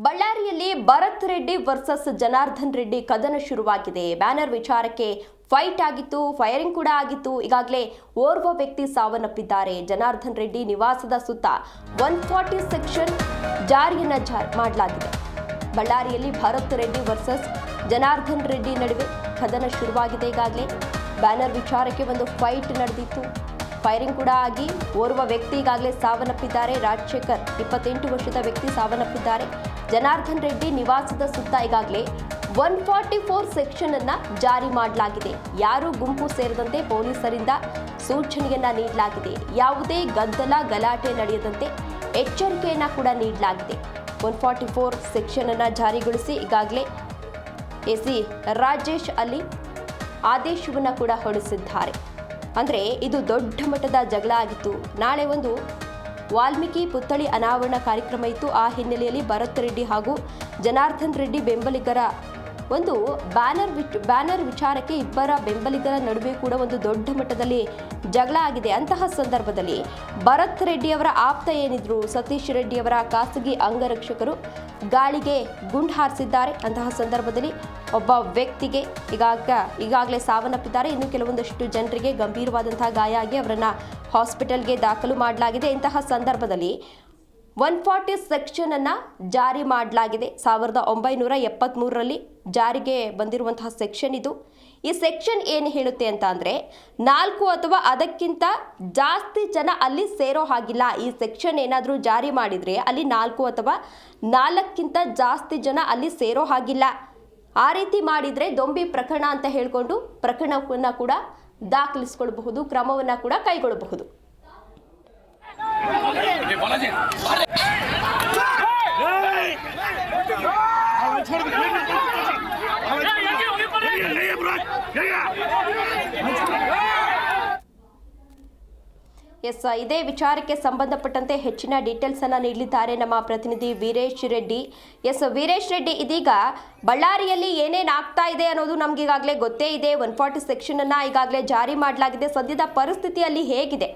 ಬಳ್ಳಾರಿಯಲ್ಲಿ ಭರತ್ ರೆಡ್ಡಿ ವರ್ಸಸ್ ಜನಾರ್ದನ್ ರೆಡ್ಡಿ ಕದನ ಶುರುವಾಗಿದೆ. ಬ್ಯಾನರ್ ವಿಚಾರಕ್ಕೆ ಫೈಟ್ ಆಗಿತ್ತು, ಫೈರಿಂಗ್ ಕೂಡ ಆಗಿತ್ತು. ಈಗಾಗಲೇ ಓರ್ವ ವ್ಯಕ್ತಿ ಸಾವನ್ನಪ್ಪಿದ್ದಾರೆ. ಜನಾರ್ದನ್ ರೆಡ್ಡಿ ನಿವಾಸದ ಸುತ್ತ 140 ಸೆಕ್ಷನ್ ಜಾರಿಯನ್ನ ಮಾಡಲಾಗಿದೆ. ಬಳ್ಳಾರಿಯಲ್ಲಿ ಭರತ್ ರೆಡ್ಡಿ ವರ್ಸಸ್ ಜನಾರ್ದನ್ ರೆಡ್ಡಿ ನಡುವೆ ಕದನ ಶುರುವಾಗಿದೆ. ಈಗಾಗಲೇ ಬ್ಯಾನರ್ ವಿಚಾರಕ್ಕೆ ಒಂದು ಫೈಟ್ ನಡೆದಿತ್ತು, ಫೈರಿಂಗ್ ಕೂಡ ಆಗಿ ಓರ್ವ ವ್ಯಕ್ತಿ ಈಗಾಗಲೇ ಸಾವನ್ನಪ್ಪಿದ್ದಾರೆ. ರಾಜಶೇಖರ್ 28 ವರ್ಷದ ವ್ಯಕ್ತಿ ಸಾವನ್ನಪ್ಪಿದ್ದಾರೆ. ಜನಾರ್ದನ್ ರೆಡ್ಡಿ ನಿವಾಸದ ಸುತ್ತ ಈಗಾಗಲೇ 144 ಸೆಕ್ಷನ್ ಅನ್ನ ಜಾರಿ ಮಾಡಲಾಗಿದೆ. ಯಾರು ಗುಂಪು ಸೇರಿದಂತೆ ಪೊಲೀಸರಿಂದ ಸೂಚನೆಯನ್ನ ನೀಡಲಾಗಿದೆ. ಯಾವುದೇ ಗದ್ದಲ ಗಲಾಟೆ ನಡೆಯದಂತೆ ಎಚ್ಚರಿಕೆಯನ್ನ ಕೂಡ ನೀಡಲಾಗಿದೆ. 144 ಸೆಕ್ಷನ್ ಅನ್ನ ಜಾರಿಗೊಳಿಸಿ ಈಗಾಗಲೇ ಎಸಿ ರಾಜೇಶ್ ಅಲ್ಲಿ ಆದೇಶವನ್ನು ಕೂಡ ಹೊರಡಿಸಿದ್ದಾರೆ. ಅಂದರೆ ಇದು ದೊಡ್ಡ ಮಟ್ಟದ ಜಗಳ ಆಗಿತ್ತು. ನಾಳೆ ಒಂದು ವಾಲ್ಮೀಕಿ ಪುತ್ಥಳಿ ಅನಾವರಣ ಕಾರ್ಯಕ್ರಮ ಇತ್ತು. ಆ ಹಿನ್ನೆಲೆಯಲ್ಲಿ ಭರತ್ ರೆಡ್ಡಿ ಹಾಗೂ ಜನಾರ್ದನ್ ರೆಡ್ಡಿ ಬೆಂಬಲಿಗರ ಒಂದು ಬ್ಯಾನರ್ ವಿಚಾರಕ್ಕೆ ಇಬ್ಬರ ಬೆಂಬಲಿಗರ ನಡುವೆ ಕೂಡ ಒಂದು ದೊಡ್ಡ ಮಟ್ಟದಲ್ಲಿ ಜಗಳ ಆಗಿದೆ. ಅಂತಹ ಸಂದರ್ಭದಲ್ಲಿ ಭರತ್ ರೆಡ್ಡಿ ಅವರ ಆಪ್ತ ಏನಿದ್ರು ಸತೀಶ್ ರೆಡ್ಡಿ ಅವರ ಖಾಸಗಿ ಅಂಗರಕ್ಷಕರು ಗಾಳಿಗೆ ಗುಂಡು ಹಾರಿಸಿದ್ದಾರೆ. ಅಂತಹ ಸಂದರ್ಭದಲ್ಲಿ ಒಬ್ಬ ವ್ಯಕ್ತಿಗೆ ಈಗಾಗಲೇ ಸಾವನ್ನಪ್ಪಿದ್ದಾರೆ. ಇನ್ನು ಕೆಲವೊಂದಷ್ಟು ಜನರಿಗೆ ಗಂಭೀರವಾದಂತಹ ಗಾಯ ಆಗಿ ಅವರನ್ನ ಹಾಸ್ಪಿಟಲ್ಗೆ ದಾಖಲು ಮಾಡಲಾಗಿದೆ. ಇಂತಹ ಸಂದರ್ಭದಲ್ಲಿ 140 ಸೆಕ್ಷನ್ ಅನ್ನ ಜಾರಿ ಮಾಡಲಾಗಿದೆ. 1973ರಲ್ಲಿ ಜಾರಿಗೆ ಬಂದಿರುವಂತಹ ಸೆಕ್ಷನ್ ಇದು. ಈ ಸೆಕ್ಷನ್ ಏನು ಹೇಳುತ್ತೆ ಅಂತ ಅಂದರೆ 4 ಅಥವಾ ಅದಕ್ಕಿಂತ ಜಾಸ್ತಿ ಜನ ಅಲ್ಲಿ ಸೇರೋ ಹಾಗಿಲ್ಲ. ಈ ಸೆಕ್ಷನ್ ಏನಾದರೂ ಜಾರಿ ಮಾಡಿದರೆ ಅಲ್ಲಿ 4 ಅಥವಾ 4ಕ್ಕಿಂತ ಜಾಸ್ತಿ ಜನ ಅಲ್ಲಿ ಸೇರೋ ಹಾಗಿಲ್ಲ. ಆ ರೀತಿ ಮಾಡಿದರೆ ದೊಂಬಿ ಪ್ರಕರಣ ಅಂತ ಹೇಳಿಕೊಂಡು ಪ್ರಕರಣವನ್ನು ಕೂಡ ದಾಖಲಿಸಿಕೊಳ್ಳಬಹುದು, ಕ್ರಮವನ್ನು ಕೂಡ ಕೈಗೊಳ್ಳಬಹುದು. ಇದೇ ವಿಚಾರಕ್ಕೆ ಸಂಬಂಧಪಟ್ಟಂತೆ ಹೆಚ್ಚಿನ ಡೀಟೇಲ್ಸ್ ಅನ್ನ ನೀಡಲಿದ್ದಾರೆ ನಮ್ಮ ಪ್ರತಿನಿಧಿ ವೀರೇಶ್ ರೆಡ್ಡಿ. ವೀರೇಶ್ ರೆಡ್ಡಿ, ಇದೀಗ ಬಳ್ಳಾರಿಯಲ್ಲಿ ಏನೇನು ಆಗ್ತಾ ಇದೆ ಅನ್ನೋದು ನಮ್ಗೆ ಈಗಾಗಲೇ ಗೊತ್ತೇ ಇದೆ. 140 ಸೆಕ್ಷನ್ ಅನ್ನ ಈಗಾಗಲೇ ಜಾರಿ ಮಾಡಲಾಗಿದೆ. ಸದ್ಯದ ಪರಿಸ್ಥಿತಿಯಲ್ಲಿ ಹೇಗಿದೆ?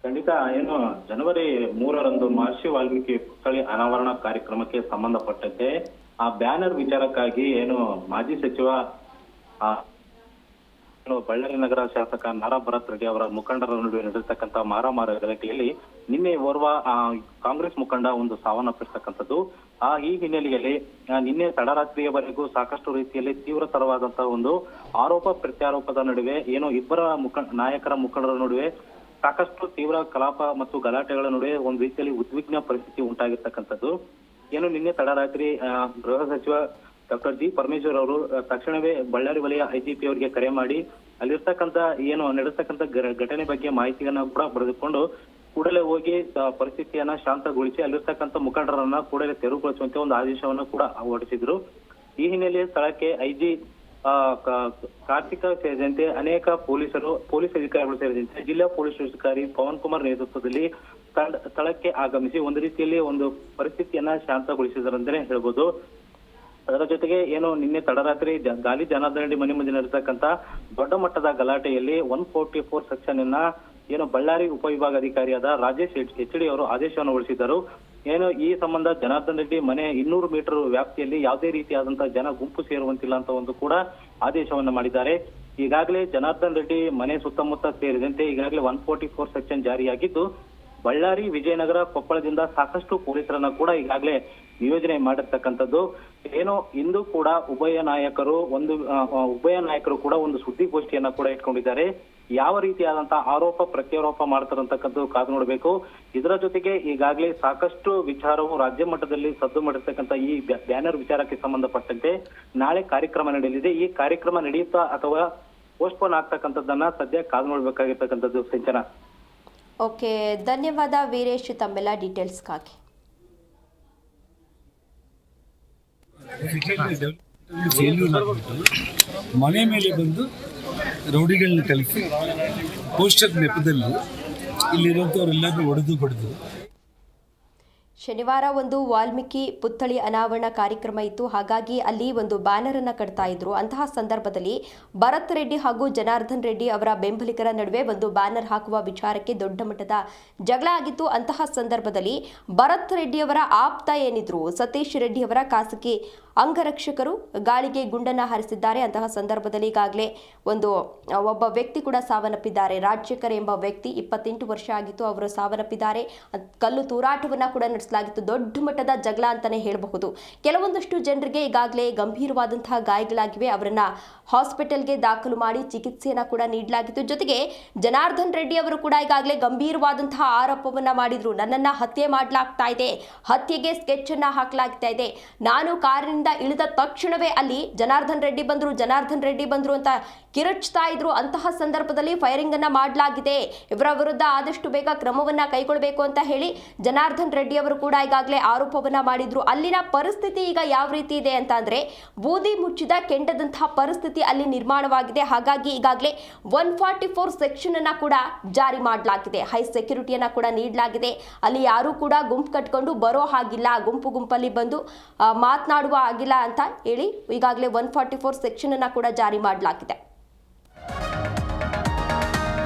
ಖಂಡಿತ ಏನು ಜನವರಿ 3ರಂದು ಮಹರ್ಷಿ ವಾಲ್ಮೀಕಿ ಪುತ್ಥಳಿ ಅನಾವರಣ ಕಾರ್ಯಕ್ರಮಕ್ಕೆ ಸಂಬಂಧಪಟ್ಟಂತೆ ಆ ಬ್ಯಾನರ್ ವಿಚಾರಕ್ಕಾಗಿ ಏನು ಮಾಜಿ ಸಚಿವ ಬಳ್ಳಾರಿ ನಗರ ಶಾಸಕ ನಾರಾ ಭರತ್ ರೆಡ್ಡಿ ಅವರ ಮುಖಂಡರ ನಡುವೆ ನಡೆದಿರ್ತಕ್ಕಂಥ ಮಾರಾಮಾರ ಗಲಾಟೆಯಲ್ಲಿ ನಿನ್ನೆ ಓರ್ವ ಕಾಂಗ್ರೆಸ್ ಮುಖಂಡ ಒಂದು ಸಾವನ್ನಪ್ಪಿರ್ತಕ್ಕಂಥದ್ದು. ಈ ಹಿನ್ನೆಲೆಯಲ್ಲಿ ನಿನ್ನೆ ತಡರಾತ್ರಿಯವರೆಗೂ ಸಾಕಷ್ಟು ರೀತಿಯಲ್ಲಿ ತೀವ್ರತರವಾದಂತಹ ಒಂದು ಆರೋಪ ಪ್ರತ್ಯಾರೋಪದ ನಡುವೆ ಏನು ಇಬ್ಬರ ನಾಯಕರ ಮುಖಂಡರ ನಡುವೆ ಸಾಕಷ್ಟು ತೀವ್ರ ಕಲಾಪ ಮತ್ತು ಗಲಾಟೆಗಳ ನಡುವೆ ಒಂದು ರೀತಿಯಲ್ಲಿ ಉದ್ವಿಗ್ನ ಪರಿಸ್ಥಿತಿ ಉಂಟಾಗಿರ್ತಕ್ಕಂಥದ್ದು. ಏನು ನಿನ್ನೆ ತಡರಾತ್ರಿ ಗೃಹ ಸಚಿವ ಡಾಕ್ಟರ್ ಜಿ ಪರಮೇಶ್ವರ್ ಅವರು ತಕ್ಷಣವೇ ಬಳ್ಳಾರಿ ವಲಯ ಐಜಿಪಿ ಅವರಿಗೆ ಕರೆ ಮಾಡಿ ಅಲ್ಲಿರ್ತಕ್ಕಂಥ ಏನು ನಡೆಸ್ತಕ್ಕಂಥ ಘಟನೆ ಬಗ್ಗೆ ಮಾಹಿತಿಯನ್ನ ಕೂಡ ಬರೆದುಕೊಂಡು ಕೂಡಲೇ ಹೋಗಿ ಪರಿಸ್ಥಿತಿಯನ್ನ ಶಾಂತಗೊಳಿಸಿ ಅಲ್ಲಿರ್ತಕ್ಕಂಥ ಮುಖಂಡರನ್ನ ಕೂಡಲೇ ತೆರವುಗೊಳಿಸುವಂತೆ ಒಂದು ಆದೇಶವನ್ನು ಕೂಡ ಹೊರಡಿಸಿದ್ರು. ಈ ಹಿನ್ನೆಲೆಯಲ್ಲಿ ಸ್ಥಳಕ್ಕೆ ಐಜಿ ಕಾರ್ತಿಕ ಸೇರಿದಂತೆ ಅನೇಕ ಪೊಲೀಸ್ ಅಧಿಕಾರಿಗಳು ಸೇರಿದಂತೆ ಜಿಲ್ಲಾ ಪೊಲೀಸ್ ಅಧಿಕಾರಿ ಪವನ್ ಕುಮಾರ್ ನೇತೃತ್ವದಲ್ಲಿ ಸ್ಥಳಕ್ಕೆ ಆಗಮಿಸಿ ಒಂದು ರೀತಿಯಲ್ಲಿ ಒಂದು ಪರಿಸ್ಥಿತಿಯನ್ನ ಶಾಂತಗೊಳಿಸಿದರಂತಾನೆ ಹೇಳ್ಬೋದು. ಅದರ ಜೊತೆಗೆ ಏನು ನಿನ್ನೆ ತಡರಾತ್ರಿ ಗಾಲಿ ಜನಾರ್ದನ್ ರೆಡ್ಡಿ ಮನೆ ಮುಂದೆ ನಡೆಸತಕ್ಕಂತ ದೊಡ್ಡ ಮಟ್ಟದ ಗಲಾಟೆಯಲ್ಲಿ 144 ಸೆಕ್ಷನ್ ಅನ್ನ ಏನು ಬಳ್ಳಾರಿ ಉಪವಿಭಾಗಾಧಿಕಾರಿಯಾದ ರಾಜೇಶ್ HD ಅವರು ಆದೇಶವನ್ನು ಹೊರಡಿಸಿದ್ದರು. ಏನು ಈ ಸಂಬಂಧ ಜನಾರ್ದನ್ ರೆಡ್ಡಿ ಮನೆ 200 ಮೀಟರ್ ವ್ಯಾಪ್ತಿಯಲ್ಲಿ ಯಾವುದೇ ರೀತಿಯಾದಂತಹ ಜನ ಗುಂಪು ಸೇರುವಂತಿಲ್ಲ ಅಂತ ಒಂದು ಕೂಡ ಆದೇಶವನ್ನ ಮಾಡಿದ್ದಾರೆ. ಈಗಾಗಲೇ ಜನಾರ್ದನ್ ರೆಡ್ಡಿ ಮನೆ ಸುತ್ತಮುತ್ತ ಸೇರಿದಂತೆ ಈಗಾಗಲೇ 144 ಸೆಕ್ಷನ್ ಜಾರಿಯಾಗಿದ್ದು ಬಳ್ಳಾರಿ, ವಿಜಯನಗರ, ಕೊಪ್ಪಳದಿಂದ ಸಾಕಷ್ಟು ಪೊಲೀಸರನ್ನ ಕೂಡ ಈಗಾಗಲೇ ನಿಯೋಜನೆ ಮಾಡಿರ್ತಕ್ಕಂಥದ್ದು. ಏನೋ ಇಂದು ಕೂಡ ಉಭಯ ನಾಯಕರು ಕೂಡ ಒಂದು ಸುದ್ದಿಗೋಷ್ಠಿಯನ್ನ ಕೂಡ ಇಟ್ಕೊಂಡಿದ್ದಾರೆ. ಯಾವ ರೀತಿಯಾದಂತಹ ಆರೋಪ ಪ್ರತ್ಯಾರೋಪ ಮಾಡ್ತಾರಂತಕ್ಕಂಥದ್ದು ಕಾದು ನೋಡಬೇಕು. ಇದರ ಜೊತೆಗೆ ಈಗಾಗಲೇ ಸಾಕಷ್ಟು ವಿಚಾರವು ರಾಜ್ಯ ಮಟ್ಟದಲ್ಲಿ ಸದ್ದು ಮಾಡಿರ್ತಕ್ಕಂಥ ಈ ಬ್ಯಾನರ್ ವಿಚಾರಕ್ಕೆ ಸಂಬಂಧಪಟ್ಟಂತೆ ನಾಳೆ ಕಾರ್ಯಕ್ರಮ ನಡೆಯಲಿದೆ. ಈ ಕಾರ್ಯಕ್ರಮ ನಡೆಯುತ್ತಾ ಅಥವಾ ಪೋಸ್ಟ್ಪೋನ್ ಆಗ್ತಕ್ಕಂಥದ್ದನ್ನ ಸದ್ಯ ಕಾದು ನೋಡ್ಬೇಕಾಗಿರ್ತಕ್ಕಂಥದ್ದು. ಸಿಂಚನ. ಓಕೆ, ಧನ್ಯವಾದ ವೀರೇಶ್ ತಮ್ಮೆಲ್ಲ ಡೀಟೇಲ್ಸ್ಗಾಗಿ. ಮನೆ ಮೇಲೆ ಬಂದು ರೌಡಿಗಳನ್ನ ಕಲಿಸಿ ಪೋಸ್ಟರ್ ನೆಪದಲ್ಲಿ ಇಲ್ಲಿರುವಂಥವರೆಲ್ಲರೂ ಹೊಡೆದು ಬಡಿದು ಶನಿವಾರ ಒಂದು ವಾಲ್ಮೀಕಿ ಪುತ್ಥಳಿ ಅನಾವರಣ ಕಾರ್ಯಕ್ರಮ ಇತ್ತು. ಹಾಗಾಗಿ ಅಲ್ಲಿ ಒಂದು ಬ್ಯಾನರ್ ಅನ್ನ ಕಟ್ತಾ ಇದ್ರು. ಅಂತಹ ಸಂದರ್ಭದಲ್ಲಿ ಭರತ್ ರೆಡ್ಡಿ ಹಾಗೂ ಜನಾರ್ದನ್ ರೆಡ್ಡಿ ಅವರ ಬೆಂಬಲಿಗರ ನಡುವೆ ಒಂದು ಬ್ಯಾನರ್ ಹಾಕುವ ವಿಚಾರಕ್ಕೆ ದೊಡ್ಡ ಮಟ್ಟದ ಜಗಳ ಆಗಿತ್ತು. ಅಂತಹ ಸಂದರ್ಭದಲ್ಲಿ ಭರತ್ ರೆಡ್ಡಿ ಅವರ ಆಪ್ತ ಏನಿದ್ರು ಸತೀಶ್ ರೆಡ್ಡಿ ಅವರ ಖಾಸಗಿ ಅಂಗರಕ್ಷಕರು ಗಾಳಿಗೆ ಗುಂಡನ್ನ ಹಾರಿಸಿದ್ದಾರೆ. ಅಂತಹ ಸಂದರ್ಭದಲ್ಲಿ ಈಗಾಗಲೇ ಒಬ್ಬ ವ್ಯಕ್ತಿ ಕೂಡ ಸಾವನ್ನಪ್ಪಿದ್ದಾರೆ. ರಾಜಶೇಖರ್ ಎಂಬ ವ್ಯಕ್ತಿ 28 ವರ್ಷ ಆಗಿತ್ತು, ಅವರು ಸಾವನ್ನಪ್ಪಿದ್ದಾರೆ. ಕಲ್ಲು ತೂರಾಟವನ್ನ ಕೂಡ ನಡೆಸಲಾಗಿತ್ತು. ದೊಡ್ಡ ಮಟ್ಟದ ಜಗಳ ಅಂತಾನೆ ಹೇಳಬಹುದು. ಕೆಲವೊಂದಷ್ಟು ಜನರಿಗೆ ಈಗಾಗಲೇ ಗಂಭೀರವಾದಂತಹ ಗಾಯಗಳಾಗಿವೆ. ಅವರನ್ನ ಹಾಸ್ಪಿಟಲ್ಗೆ ದಾಖಲು ಮಾಡಿ ಚಿಕಿತ್ಸೆಯನ್ನ ಕೂಡ ನೀಡಲಾಗಿತ್ತು. ಜೊತೆಗೆ ಜನಾರ್ದನ್ ರೆಡ್ಡಿ ಅವರು ಕೂಡ ಈಗಾಗಲೇ ಗಂಭೀರವಾದಂತಹ ಆರೋಪವನ್ನ ಮಾಡಿದ್ರು. ನನ್ನನ್ನ ಹತ್ಯೆ ಮಾಡಲಾಗ್ತಾ ಇದೆ, ಹತ್ಯೆಗೆ ಸ್ಕೆಚ್ ಅನ್ನ ಹಾಕಲಾಗ್ತಾ ಇದೆ. ನಾನು ಕಾರಿನಿಂದ ಇಳಿದ ತಕ್ಷಣವೇ ಅಲ್ಲಿ ಜನಾರ್ದನ್ ರೆಡ್ಡಿ ಬಂದ್ರು ಅಂತ ಕಿರುಚ್ತಾ ಇದ್ರು. ಅಂತಹ ಸಂದರ್ಭದಲ್ಲಿ ಫೈರಿಂಗ್ ಅನ್ನ ಮಾಡಲಾಗಿದೆ. ಇವರ ವಿರುದ್ಧ ಆದಷ್ಟು ಬೇಗ ಕ್ರಮವನ್ನ ಕೈಗೊಳ್ಳಬೇಕು ಅಂತ ಹೇಳಿ ಜನಾರ್ದನ್ ರೆಡ್ಡಿ ಅವರು ಕೂಡ ಈಗಾಗಲೇ ಆರೋಪವನ್ನ ಮಾಡಿದ್ರು. ಅಲ್ಲಿನ ಪರಿಸ್ಥಿತಿ ಈಗ ಯಾವ ರೀತಿ ಇದೆ ಅಂತ ಅಂದ್ರೆ ಬೂದಿ ಮುಚ್ಚಿದ ಕೆಂಡದಂತಹ ಪರಿಸ್ಥಿತಿ ಅಲ್ಲಿ ನಿರ್ಮಾಣವಾಗಿದೆ. ಹಾಗಾಗಿ ಈಗಾಗಲೇ 144 ಸೆಕ್ಷನ್ ಅನ್ನ ಕೂಡ ಜಾರಿ ಮಾಡಲಾಗಿದೆ. ಹೈ ಸೆಕ್ಯೂರಿಟಿಯನ್ನ ಕೂಡ ನೀಡಲಾಗಿದೆ. ಅಲ್ಲಿ ಯಾರು ಕೂಡ ಗುಂಪು ಕಟ್ಕೊಂಡು ಬರೋ ಹಾಗಿಲ್ಲ, ಗುಂಪಲ್ಲಿ ಬಂದು ಮಾತನಾಡುವ ಆಗಿಲ್ಲ ಅಂತ ಹೇಳಿ ಈಗಾಗಲೇ 144 ಸೆಕ್ಷನ್ ಅನ್ನ ಕೂಡ ಜಾರಿ ಮಾಡಲಾಗಿದೆ.